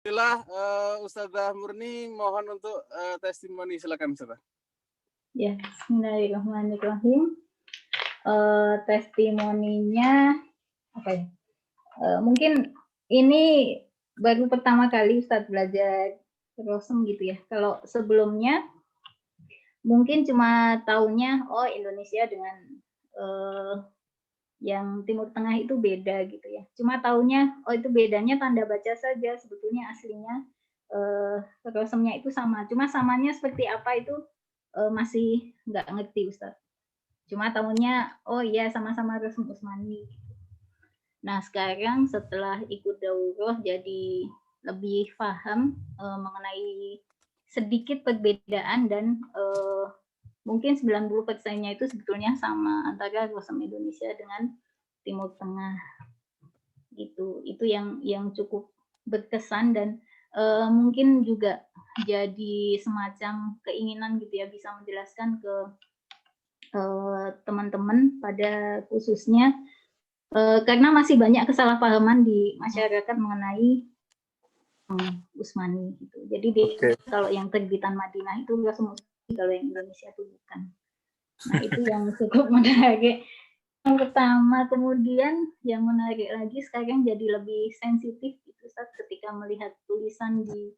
Ustazah Murni mohon untuk testimoni, silakan Ustazah. Ya, bismillahirrahmanirrahim. Testimoninya apa ya? Mungkin ini baru pertama kali Ustadz belajar rosem gitu ya. Kalau sebelumnya mungkin cuma taunya Indonesia dengan yang Timur Tengah itu beda gitu ya. Cuma taunya itu bedanya tanda baca saja, sebetulnya aslinya rosemnya itu sama. Cuma samanya seperti apa itu masih nggak ngerti Ustadz. Cuma tahunya iya sama-sama rosem Usmani. Nah sekarang setelah ikut daurah jadi lebih paham mengenai sedikit perbedaan dan mungkin 90%-nya itu sebetulnya sama antara rosem Indonesia dengan Timur Tengah. Itu yang cukup berkesan dan mungkin juga jadi semacam keinginan gitu ya bisa menjelaskan ke teman-teman pada khususnya karena masih banyak kesalahpahaman di masyarakat mengenai Usmani gitu. Jadi kalau yang terbitan Madinah itu rosem Usmani, kalau yang Indonesia itu bukan. Nah itu yang cukup menarik. Yang pertama, kemudian yang menarik lagi sekarang jadi lebih sensitif gitu saat ketika melihat tulisan di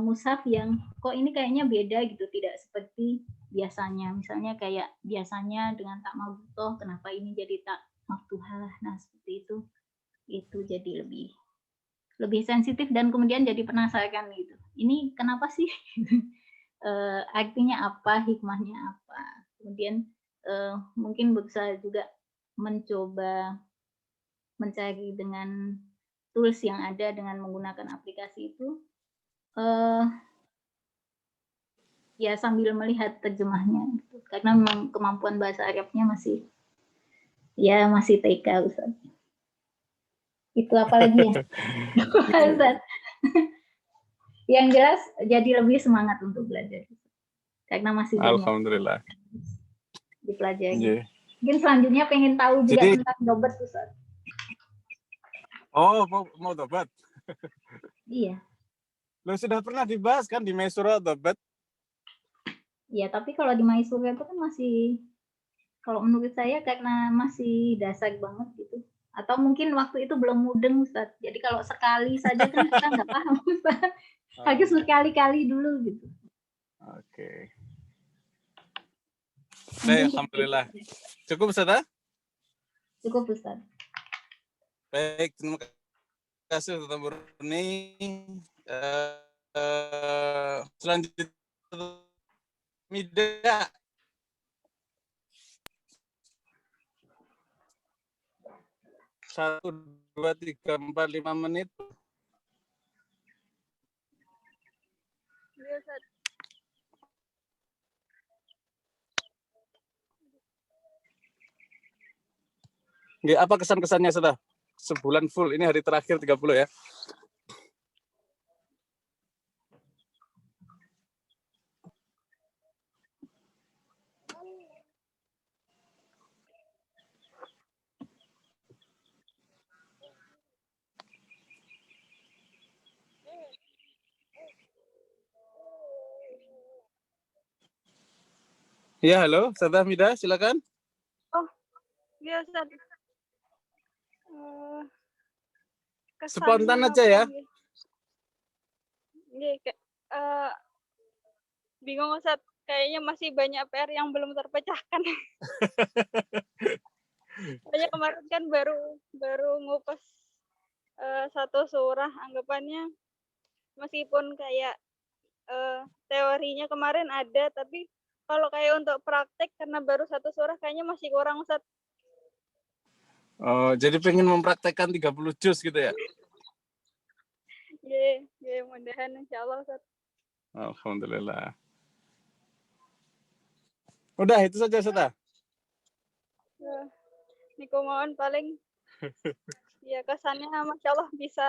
mushaf yang kok ini kayaknya beda gitu, tidak seperti biasanya. Misalnya kayak biasanya dengan tak mabutoh, kenapa ini jadi tak maftuhah. Nah seperti itu jadi lebih sensitif dan kemudian jadi penasaran gitu. Ini kenapa sih? Artinya apa? Hikmahnya apa? Kemudian mungkin berusaha juga mencoba mencari dengan tools yang ada dengan menggunakan aplikasi itu ya sambil melihat terjemahnya gitu. Karena memang kemampuan bahasa Arabnya masih TK Ustaz. Itu apalagi ya? Ustaz. Yang jelas jadi lebih semangat untuk belajar karena masih banyak Alhamdulillah dipelajari. Yeah. Mungkin selanjutnya pengen tahu juga tentang dobat Ustaz. Mau dobat? Iya. Lo sudah pernah dibahas kan di Maisura dobat? Iya, tapi kalau di Maisura itu kan masih, kalau menurut saya karena masih dasar banget gitu. Atau mungkin waktu itu belum mudeng Ustaz. Jadi kalau sekali saja kan kita nggak paham Ustaz. Harus berkali-kali dulu gitu. Oke. Baik, alhamdulillah. Cukup Ustaz? Cukup Ustaz. Baik, terima kasih Ustaz Murni. Selanjutnya Mida. Satu, 2, 3, 4, 5 menit. Apa kesan-kesannya sudah sebulan full? Ini hari terakhir 30 ya. Ya, halo, Ustazah Mida, silakan. Iya, Ustaz. Spontan aja ya. Bingung Ustaz, kayaknya masih banyak PR yang belum terpecahkan. Soalnya kemarin kan baru ngupas satu surah, anggapannya meskipun kayak teorinya kemarin ada, tapi kalau kayak untuk praktek karena baru satu surah kayaknya masih kurang Ustaz. Jadi pengen mempraktekkan 30 juz gitu ya? Iya, mudah-mudahan insyaallah Ustaz. Alhamdulillah. Udah, itu saja Ustaz. Niko mohon paling ya kesannya Masya Allah bisa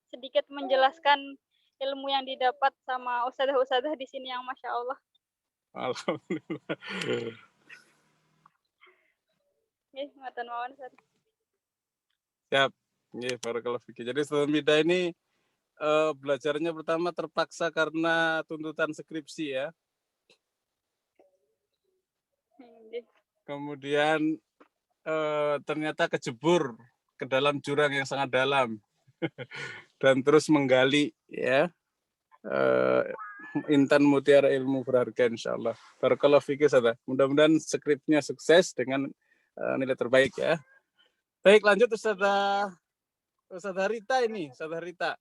sedikit menjelaskan ilmu yang didapat sama ustadzah-ustadzah di sini yang Masya Allah. Alhamdulillah. Ngatan mawon Ustaz. Siap. Barakallahu fiki. Jadi Ustazah Mida ini belajarnya pertama terpaksa karena tuntutan skripsi ya. Kemudian ternyata kejebur ke dalam jurang yang sangat dalam dan terus menggali ya. Intan mutiara ilmu berharga insyaallah. Barakallahu fikir Ustazah. Mudah-mudahan skripnya sukses dengan nilai terbaik ya. Baik, lanjut Ustazah Rita ini, Ustazah Rita.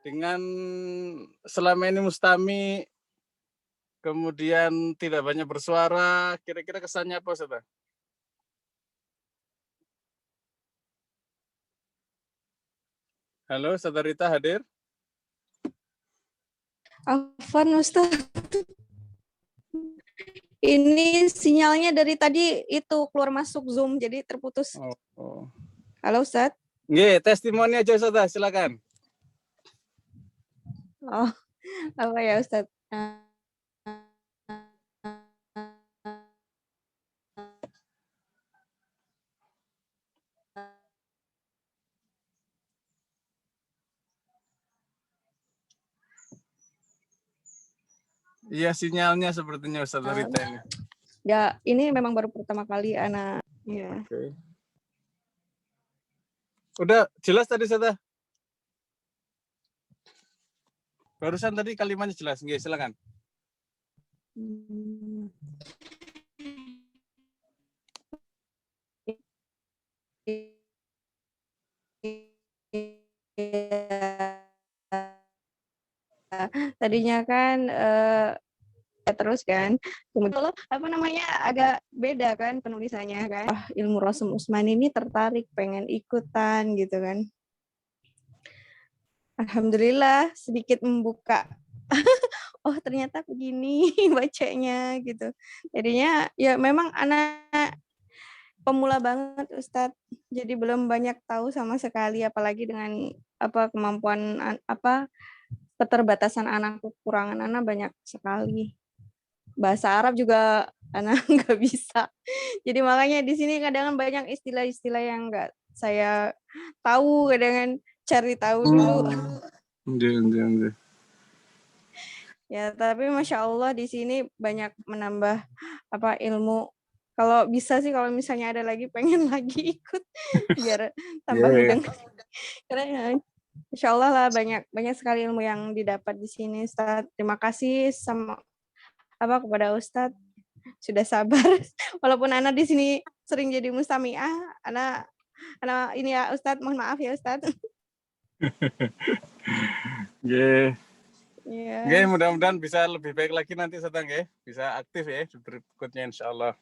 Dengan selama ini Mustami kemudian tidak banyak bersuara, kira-kira kesannya apa Ustazah? Halo, Ustazah Rita hadir? Afwan Ustaz. Ini sinyalnya dari tadi itu keluar masuk Zoom jadi terputus. Oh. Halo Ustaz. Nggih, testimoni aja Ustazah, silakan. Oh, apa ya Ustaz? Iya, sinyalnya sepertinya Ustazah Rita ini. Ya, ini memang baru pertama kali anak. Ya. Oke. Udah jelas tadi Ustazah? Barusan tadi kalimatnya jelas. Nggih, silakan. Tadinya kan terus kan kemudian apa namanya agak beda kan penulisannya kan. Ilmu Rasul Usmani ini tertarik pengen ikutan gitu kan. Alhamdulillah sedikit membuka. Oh ternyata begini bacanya gitu. Jadinya ya memang anak pemula banget Ustadz. Jadi belum banyak tahu sama sekali apalagi dengan apa kemampuan apa keterbatasan anak, kekurangan anak banyak sekali. Bahasa Arab juga anak nggak bisa. Jadi makanya di sini kadang banyak istilah-istilah yang nggak saya tahu, kadang cari tahu dulu. Ya, tapi Masya Allah di sini banyak menambah apa ilmu. Kalau bisa sih kalau misalnya ada lagi pengen lagi ikut biar tambah mudeng. Karena Insya Allah lah banyak sekali ilmu yang didapat di sini Ustaz. Terima kasih sama apa kepada Ustaz sudah sabar. Walaupun anak di sini sering jadi mustami'ah, anak ini ya Ustaz, mohon maaf ya Ustaz. Nggih. Yeah. Nggih, mudah-mudahan bisa lebih baik lagi nanti Ustazah nggih. Bisa aktif ya di berikutnya insyaallah.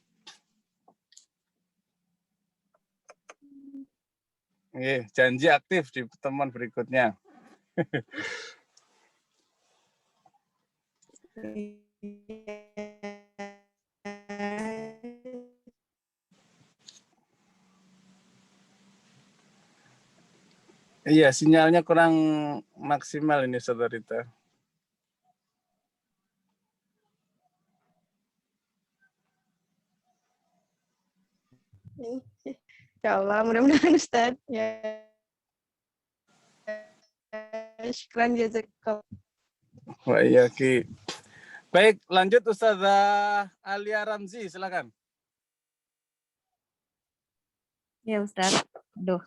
Nggih, janji aktif di pertemuan berikutnya. Iya, sinyalnya kurang maksimal ini Saudara Rita. Insyaallah mudah-mudahan Ustaz ya. Syukran jazakallah. Wa iyaki. Baik, lanjut Ustazah Alia Ramzi, silakan. Ya Ustaz. Aduh.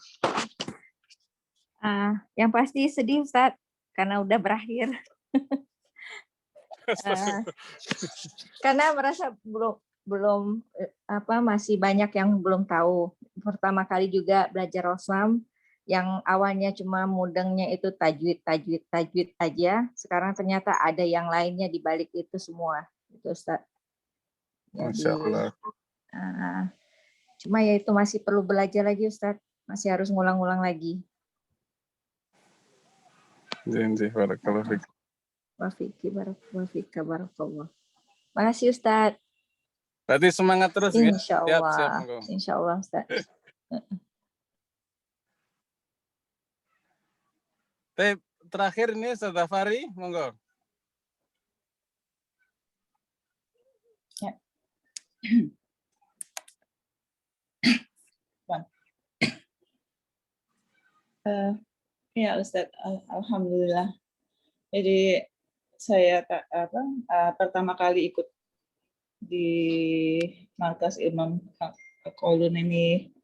Yang pasti sedih Ustaz karena udah berakhir. Karena merasa belum masih banyak yang belum tahu. Pertama kali juga belajar Roslam yang awalnya cuma mudengnya itu tajwid aja. Sekarang ternyata ada yang lainnya di balik itu semua. Itu Ustaz. Masya Allah. Cuma ya itu masih perlu belajar lagi Ustaz. Masih harus ngulang-ngulang lagi. Janji, barakallahu fiik. Barakallah. Makasih Ustaz. Berarti semangat terus ya. Insya Allah. Siap, Insya Allah Ustaz. Terakhir ini Ustazah Fari, monggo. Ya. Ya Ustadz, alhamdulillah. Jadi saya pertama kali ikut di markas Imam Qaulun ini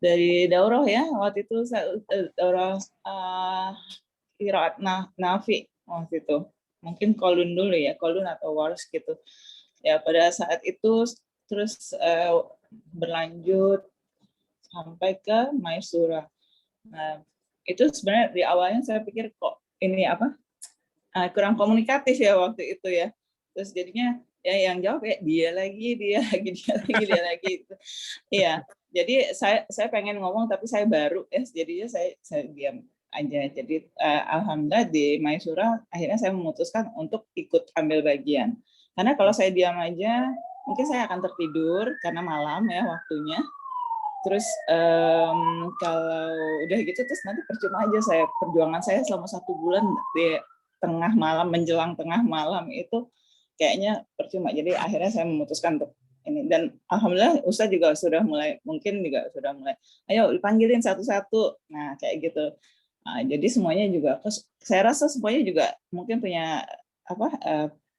dari daurah ya. Waktu itu saya daurah qiraat Nafi waktu itu. Mungkin Qaulun dulu ya, Qaulun atau Wars gitu. Ya pada saat itu terus berlanjut sampai ke Maisura. Nah, itu sebenarnya di awalnya saya pikir kok ini kurang komunikatif ya waktu itu ya. Terus jadinya ya yang jawab ya dia lagi dia lagi gitu. Iya. Jadi saya pengen ngomong tapi saya baru ya, jadinya saya diam aja. Jadi alhamdulillah di Maisura akhirnya saya memutuskan untuk ikut ambil bagian. Karena kalau saya diam aja mungkin saya akan tertidur karena malam ya waktunya. Terus kalau udah gitu terus nanti percuma aja perjuangan saya selama 1 bulan di tengah malam menjelang tengah malam itu kayaknya percuma. Jadi akhirnya saya memutuskan untuk ini, dan alhamdulillah Ustadz juga sudah mulai ayo dipanggilin satu-satu. Nah kayak gitu. Nah, jadi semuanya juga saya rasa semuanya juga mungkin punya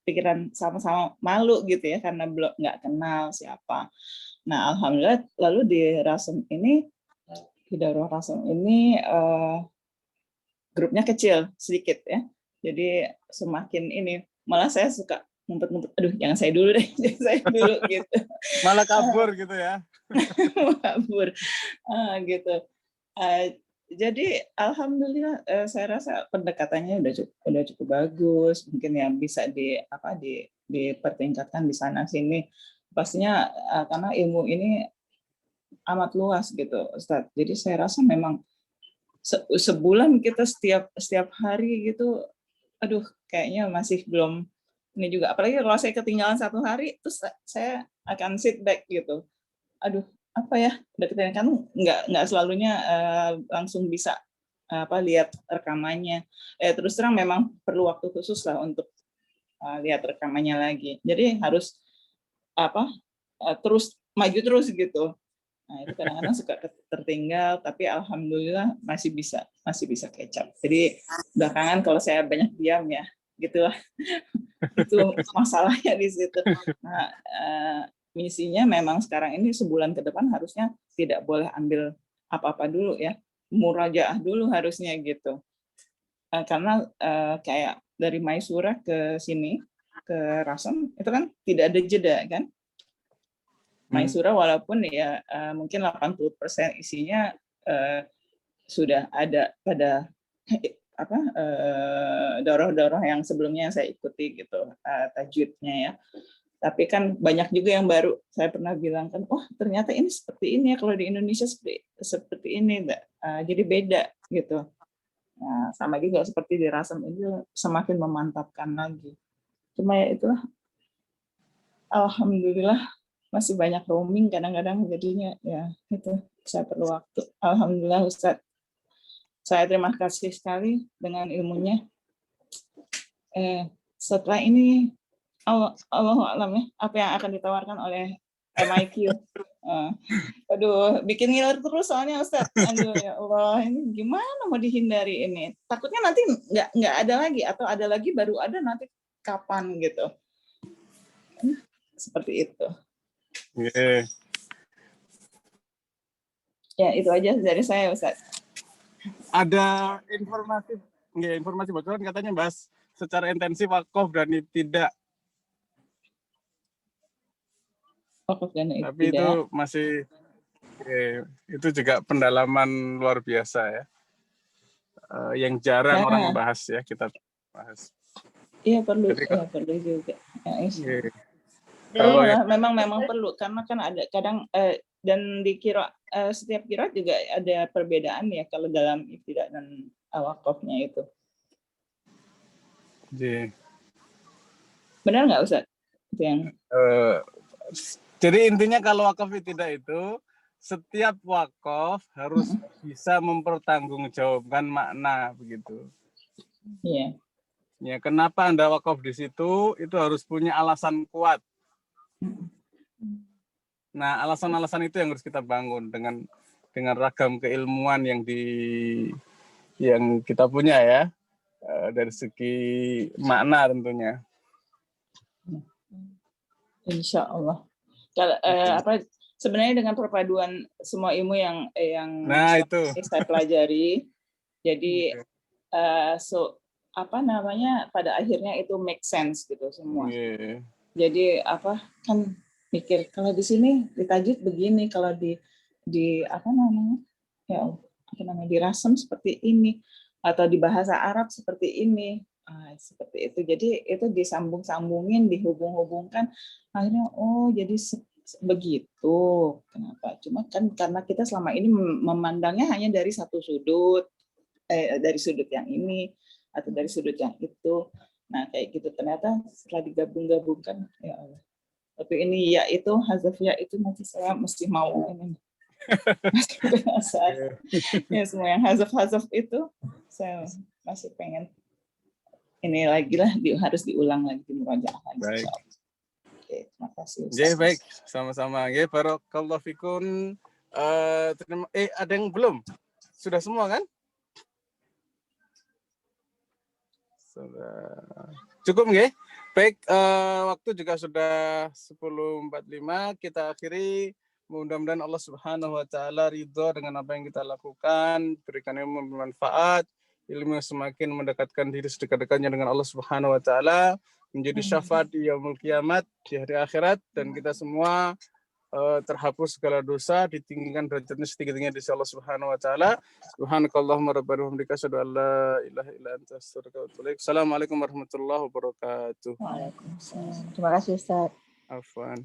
pikiran sama-sama malu gitu ya karena belum nggak kenal siapa. Nah, alhamdulillah lalu di Rasem ini, di daurah Rasem ini grupnya kecil sedikit ya. Jadi semakin ini malah saya suka ngumpet-ngumpet, aduh jangan saya dulu deh, jangan saya dulu gitu. Malah kabur gitu ya. Kabur gitu. Jadi alhamdulillah saya rasa pendekatannya udah cukup bagus. Mungkin yang bisa dipertingkatkan di sana sini. Pastinya karena ilmu ini amat luas gitu, Ustadz. Jadi saya rasa memang sebulan kita setiap hari gitu, aduh kayaknya masih belum ini juga. Apalagi kalau saya ketinggalan 1 hari, terus saya akan sit back gitu. Aduh, apa ya? Udah ketinggalan kan nggak selalunya langsung bisa lihat rekamannya. Terus terang memang perlu waktu khusus lah untuk lihat rekamannya lagi. Jadi harus terus maju terus gitu. Nah, itu kadang-kadang suka tertinggal, tapi alhamdulillah masih bisa catch up. Jadi belakangan kalau saya banyak diam ya, gitulah. Itu masalahnya di situ. Nah, misinya memang sekarang ini sebulan ke depan harusnya tidak boleh ambil apa-apa dulu ya, murajaah dulu harusnya gitu. Karena kayak dari Maisura ke sini ke Rasem itu kan tidak ada jeda kan. Maisura walaupun ya mungkin 80% isinya sudah ada pada daurah-daurah yang sebelumnya saya ikuti gitu tajwidnya ya. Tapi kan banyak juga yang baru. Saya pernah bilang kan, oh ternyata ini seperti ini ya, kalau di Indonesia seperti ini, jadi beda gitu. Nah, sama juga seperti di Rasem itu semakin memantapkan lagi. Cuma ya itulah, alhamdulillah masih banyak roaming kadang-kadang jadinya ya itu saya perlu waktu. Alhamdulillah Ustadz, saya terima kasih sekali dengan ilmunya. Setelah ini Allahu a'lam ya apa yang akan ditawarkan oleh MIQ. Aduh, bikin ngiler terus soalnya Ustadz. Aduh ya Allah, ini gimana mau dihindari ini? Takutnya nanti nggak ada lagi, atau ada lagi baru ada nanti kapan gitu. Seperti itu. Yeah. Ya itu aja dari saya Ustadz. Ada informasi bocoran katanya bahas secara intensif wakaf dan tidak. Tapi itu masih itu juga pendalaman luar biasa ya, yang jarang orang bahas ya, kita bahas. Iya perlu. Jadi, perlu juga. Memang perlu karena kan ada kadang dan di setiap qiraat juga ada perbedaan ya kalau dalam ibtidah dan wakafnya itu. Benar nggak Ustaz? Jadi intinya kalau wakaf tidak itu setiap wakaf harus bisa mempertanggungjawabkan makna begitu. Iya. Ya, kenapa Anda wakaf di situ? Itu harus punya alasan kuat. Nah, alasan-alasan itu yang harus kita bangun dengan ragam keilmuan yang kita punya ya, dari segi makna tentunya. Insya Allah. Kalau sebenarnya dengan perpaduan semua ilmu yang Nah, itu. saya pelajari, jadi pada akhirnya itu make sense gitu semua. Yeah. Jadi kan mikir kalau di sini ditajwid begini, kalau di dirasem seperti ini, atau di bahasa Arab seperti ini. Seperti itu. Jadi itu disambung-sambungin, dihubung-hubungkan, akhirnya jadi begitu. Kenapa? Cuma kan karena kita selama ini memandangnya hanya dari satu sudut, dari sudut yang ini atau dari sudut yang itu. Nah kayak gitu, ternyata setelah digabung-gabungkan, ya Allah. Tapi ini ya itu hazaf ya itu nanti saya mesti mau ini. Ya semua yang hazaf itu saya masih pengen ini lagi lah, harus diulang lagi, dimurajaah lagi. Baik. Oke, terima kasih. Oke, baik, sama-sama. Oke, barakallahu fikun. Ada yang belum? Sudah semua kan? Sudah. Cukup nggih? Baik, waktu juga sudah 10.45, kita akhiri. Mudah-mudahan Allah Subhanahu wa taala ridho dengan apa yang kita lakukan, berikan ilmu bermanfaat, ilmu yang semakin mendekatkan diri sedekat-dekatnya dengan Allah Subhanahu wa taala, menjadi syafaat di yaumul kiamat, di hari akhirat, dan kita semua terhapus segala dosa, ditinggikan derajatnya setinggi-tingginya di sisi Allah Subhanahu wa taala. Subhanakallahumma rabbana wa bihamdika asyhadu an la ilaha illa anta astaghfiruka wa atubu ilaik. Assalamualaikum warahmatullahi wabarakatuh. Waalaikumsalam. Terima kasih Ustaz. Afwan.